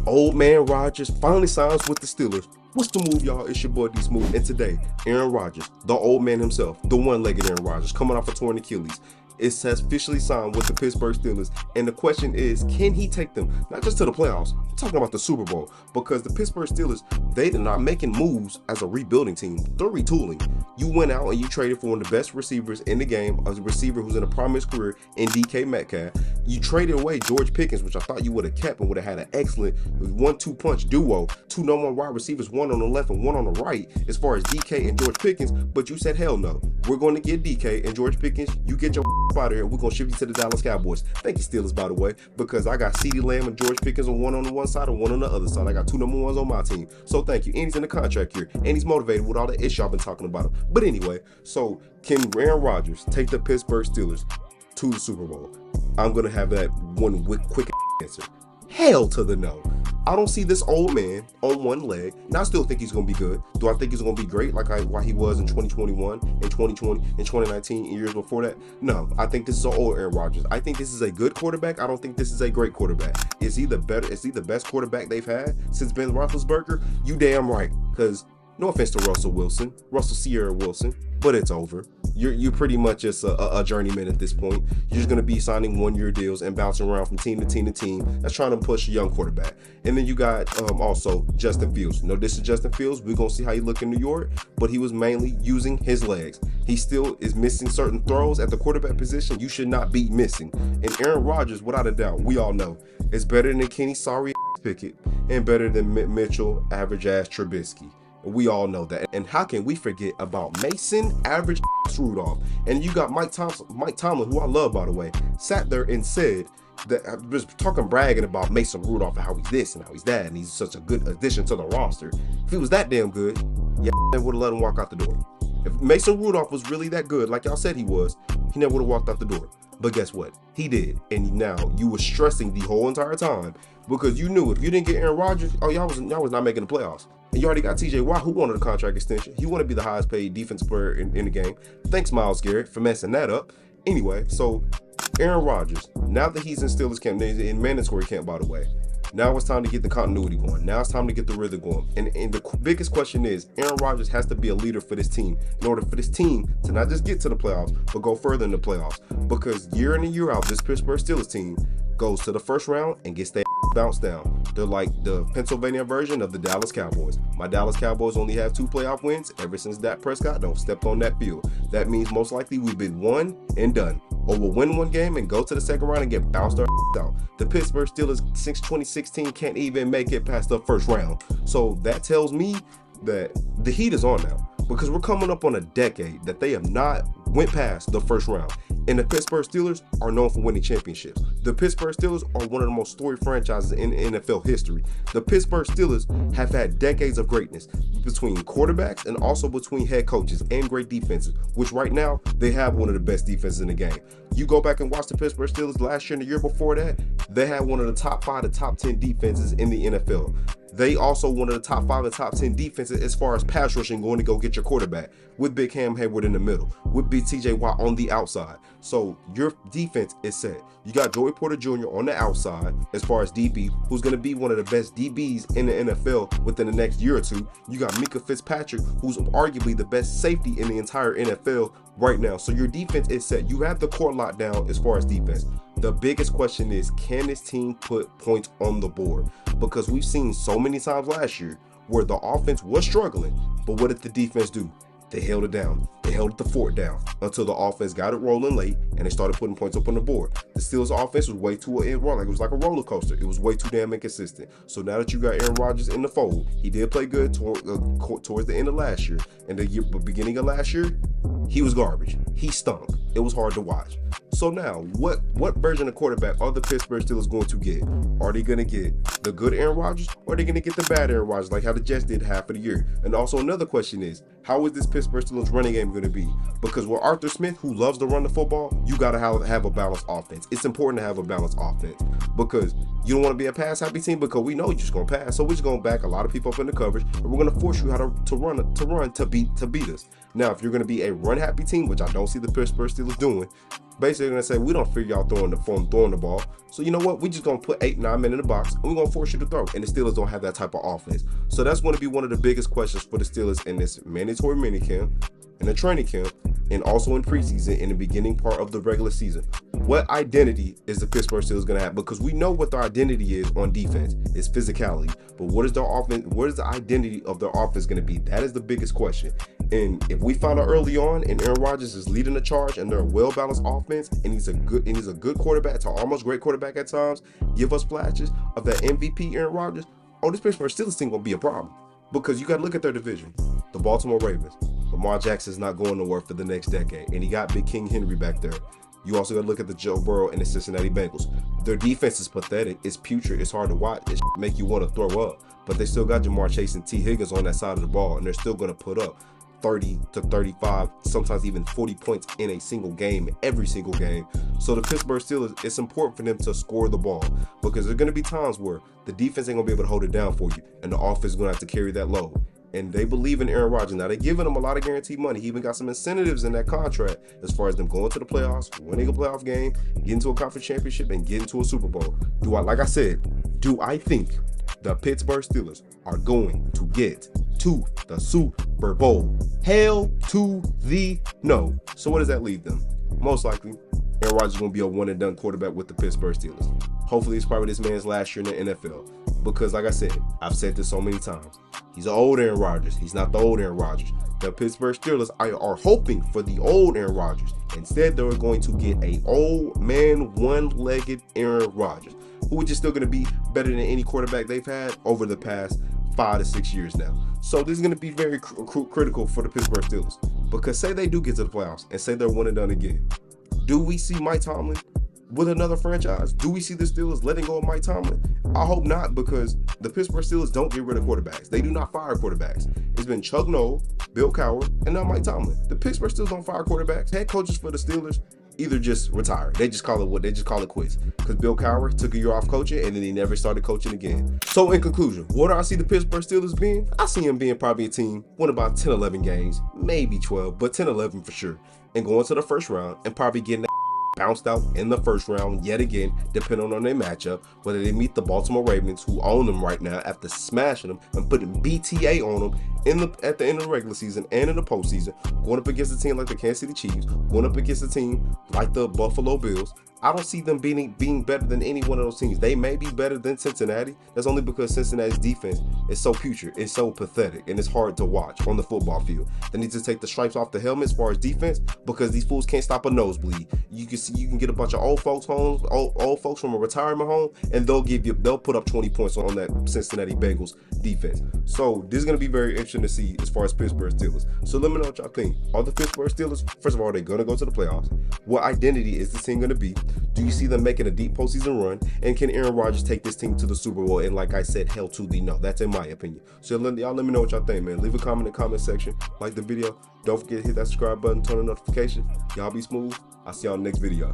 Old man Rodgers finally signs with the Steelers. What's the move, y'all? It's your boy D Smooth, and today, Aaron Rodgers, the old man himself, the one-legged Aaron Rodgers, coming off a torn Achilles, it has officially signed with the Pittsburgh Steelers, and the question is, can he take them not just to the playoffs? I'm talking about the Super Bowl, because the Pittsburgh Steelers, they're not making moves as a rebuilding team. They're retooling. You went out and you traded for one of the best receivers in the game, a receiver who's in the prime of his career in DK Metcalf. You traded away George Pickens, which I thought you would have kept and would have had an excellent 1-2 punch duo, two number one wide receivers, one on the left and one on the right, as far as DK and George Pickens. But you said, hell no, we're going to get DK and George Pickens. You get your out of here. We're going to ship you to the Dallas Cowboys. Thank you, Steelers, by the way, because I got CeeDee Lamb and George Pickens on the one side and one on the other side. I got two number ones on my team. So thank you. And he's in the contract here, and he's motivated with all the ish y'all been talking about him. But anyway, so can Aaron Rodgers take the Pittsburgh Steelers to the Super Bowl? I'm going to have that one quick answer. Hell to the no. I don't see this old man on one leg. Now, I still think he's going to be good. Do I think he's going to be great like why he was in 2021, in 2020, in 2019, years before that? No, I think this is an old Aaron Rodgers. I think this is a good quarterback. I don't think this is a great quarterback. Is he the best quarterback they've had since Ben Roethlisberger? You damn right, because no offense to Russell Sierra Wilson, but it's over. You're pretty much just a journeyman at this point. You're just going to be signing 1-year deals and bouncing around from team to team to team. That's trying to push a young quarterback. And then you got also Justin Fields. No, this is Justin Fields. We're going to see how he look in New York, but he was mainly using his legs. He still is missing certain throws at the quarterback position you should not be missing. And Aaron Rodgers, without a doubt, we all know, is better than Kenny sorry Pickett and better than Mitchell average ass Trubisky. We all know that. And how can we forget about Mason average Rudolph? And you got Mike Tomlin, who I love, by the way, sat there and said that I was bragging about Mason Rudolph and how he's this and how he's that, and he's such a good addition to the roster. If he was that damn good, yeah, never would have let him walk out the door. If Mason Rudolph was really that good, like y'all said he was, he never would have walked out the door. But guess what? He did. And now you were stressing the whole entire time because you knew if you didn't get Aaron Rodgers, y'all was not making the playoffs. And you already got TJ Watt, who wanted a contract extension. He wanted to be the highest paid defensive player in the game. Thanks, Myles Garrett, for messing that up. Anyway, so Aaron Rodgers, now that he's in Steelers camp, in mandatory camp, by the way, now it's time to get the continuity going. Now it's time to get the rhythm going. And the biggest question is, Aaron Rodgers has to be a leader for this team in order for this team to not just get to the playoffs, but go further in the playoffs. Because year in and year out, this Pittsburgh Steelers team goes to the first round and gets their bounced down. They're like the Pennsylvania version of the Dallas Cowboys. My Dallas Cowboys only have 2 playoff wins ever since Dak Prescott stepped on that field. That means most likely we've been one and done. Or we'll win one game and go to the second round and get bounced out. The Pittsburgh Steelers since 2016 can't even make it past the first round. So that tells me that the heat is on now, because we're coming up on a decade that they have not went past the first round. And the Pittsburgh Steelers are known for winning championships. The Pittsburgh Steelers are one of the most storied franchises in NFL history. The Pittsburgh Steelers have had decades of greatness between quarterbacks and also between head coaches and great defenses, which right now they have one of the best defenses in the game. You go back and watch the Pittsburgh Steelers last year and the year before that, they had one of the top 5 to top 10 defenses in the NFL. They also one of the top 5 and top 10 defenses as far as pass rushing, going to go get your quarterback, with Big Cam Hayward in the middle, with Big TJ Watt on the outside. So your defense is set. You got Joey Porter Jr. on the outside as far as DB, who's going to be one of the best DBs in the NFL within the next year or two. You got Mika Fitzpatrick, who's arguably the best safety in the entire NFL right now. So your defense is set. You have the core locked down as far as defense. The biggest question is, can this team put points on the board? Because we've seen so many times last year where the offense was struggling, but what did the defense do? They held it down. They held the fort down until the offense got it rolling late and they started putting points up on the board. The Steelers' offense was way too it was like a roller coaster. It was way too damn inconsistent. So now that you got Aaron Rodgers in the fold, he did play good towards the end of last year. And the beginning of last year, he was garbage. He stunk. It was hard to watch. So now, what version of quarterback are the Pittsburgh Steelers going to get? Are they going to get the good Aaron Rodgers, or are they going to get the bad Aaron Rodgers, like how the Jets did half of the year? And also another question is, how is this Pittsburgh Steelers running game going to be? Because with Arthur Smith, who loves to run the football, you got to have a balanced offense. It's important to have a balanced offense because you don't want to be a pass-happy team, because we know you're just going to pass. So we're just going to back a lot of people up in the coverage, and we're going to force you how to run to beat us. Now, if you're going to be a run-happy team, which I don't see the Pittsburgh Steelers Steelers doing. Basically, they're gonna say, we don't figure y'all throwing the ball. So you know what? We just gonna put 8-9 men in the box and we're gonna force you to throw. And the Steelers don't have that type of offense. So that's gonna be one of the biggest questions for the Steelers in this mandatory minicamp, in the training camp, and also in preseason, in the beginning part of the regular season. What identity is the Pittsburgh Steelers going to have? Because we know what their identity is on defense. It's physicality. But what is their offense? What is the identity of their offense going to be? That is the biggest question. And if we find out early on, and Aaron Rodgers is leading the charge, and they're a well-balanced offense, and he's a good quarterback, to almost great quarterback at times, give us flashes of that MVP Aaron Rodgers. Oh, this Pittsburgh Steelers team gonna be a problem. Because you got to look at their division. The Baltimore Ravens. Lamar Jackson's not going nowhere for the next decade, and he got Big King Henry back there. You also got to look at the Joe Burrow and the Cincinnati Bengals. Their defense is pathetic. It's putrid. It's hard to watch. It make you want to throw up. But they still got Jamar Chase and T. Higgins on that side of the ball, and they're still going to put up 30 to 35, sometimes even 40 points in a single game, every single game. So the Pittsburgh Steelers, it's important for them to score the ball, because there's going to be times where the defense ain't going to be able to hold it down for you, and the offense is going to have to carry that load. And they believe in Aaron Rodgers. Now, they're giving him a lot of guaranteed money. He even got some incentives in that contract as far as them going to the playoffs, winning a playoff game, getting to a conference championship, and getting to a Super Bowl. Like I said, do I think the Pittsburgh Steelers are going to get to the Super Bowl? Hell to the no. So what does that leave them? Most likely, Aaron Rodgers is going to be a one-and-done quarterback with the Pittsburgh Steelers. Hopefully, it's probably this man's last year in the NFL. Because, like I said, I've said this so many times. He's an old Aaron Rodgers. He's not the old Aaron Rodgers. The Pittsburgh Steelers are hoping for the old Aaron Rodgers. Instead, they're going to get a old man, one-legged Aaron Rodgers, who is still going to be better than any quarterback they've had over the past 5 to 6 years now. So this is going to be very critical for the Pittsburgh Steelers. Because say they do get to the playoffs and say they're one and done again. Do we see Mike Tomlin with another franchise? Do we see the Steelers letting go of Mike Tomlin? I hope not, because the Pittsburgh Steelers don't get rid of quarterbacks. They do not fire quarterbacks. It's been Chuck Noll, Bill Cowher, and now Mike Tomlin. The Pittsburgh Steelers don't fire quarterbacks. Head coaches for the Steelers either just retire. They just call it quits. Because Bill Cowher took a year off coaching and then he never started coaching again. So in conclusion, what do I see the Pittsburgh Steelers being? I see them being probably a team win about 10, 11 games, maybe 12, but 10, 11 for sure. And going to the first round and probably getting bounced out in the first round yet again, depending on their matchup, whether they meet the Baltimore Ravens, who own them right now after smashing them and putting BTA on them at the end of the regular season and in the postseason, going up against a team like the Kansas City Chiefs, going up against a team like the Buffalo Bills. I don't see them being better than any one of those teams. They may be better than Cincinnati. That's only because Cincinnati's defense is so putrid, it's so pathetic, and it's hard to watch on the football field. They need to take the stripes off the helmet as far as defense, because these fools can't stop a nosebleed. You can get a bunch of old folks from a retirement home, and they'll put up 20 points on that Cincinnati Bengals defense. So this is going to be very interesting to see as far as Pittsburgh Steelers. So let me know what y'all think. Are the Pittsburgh Steelers, first of all, are they going to go to the playoffs? What identity is this team going to be? Do you see them making a deep postseason run? And can Aaron Rodgers take this team to the Super Bowl? And like I said, hell to the no. That's in my opinion. So y'all let me know what y'all think, man. Leave a comment in the comment section. Like the video. Don't forget to hit that subscribe button, turn on notifications. Y'all be smooth. I'll see y'all in the next video.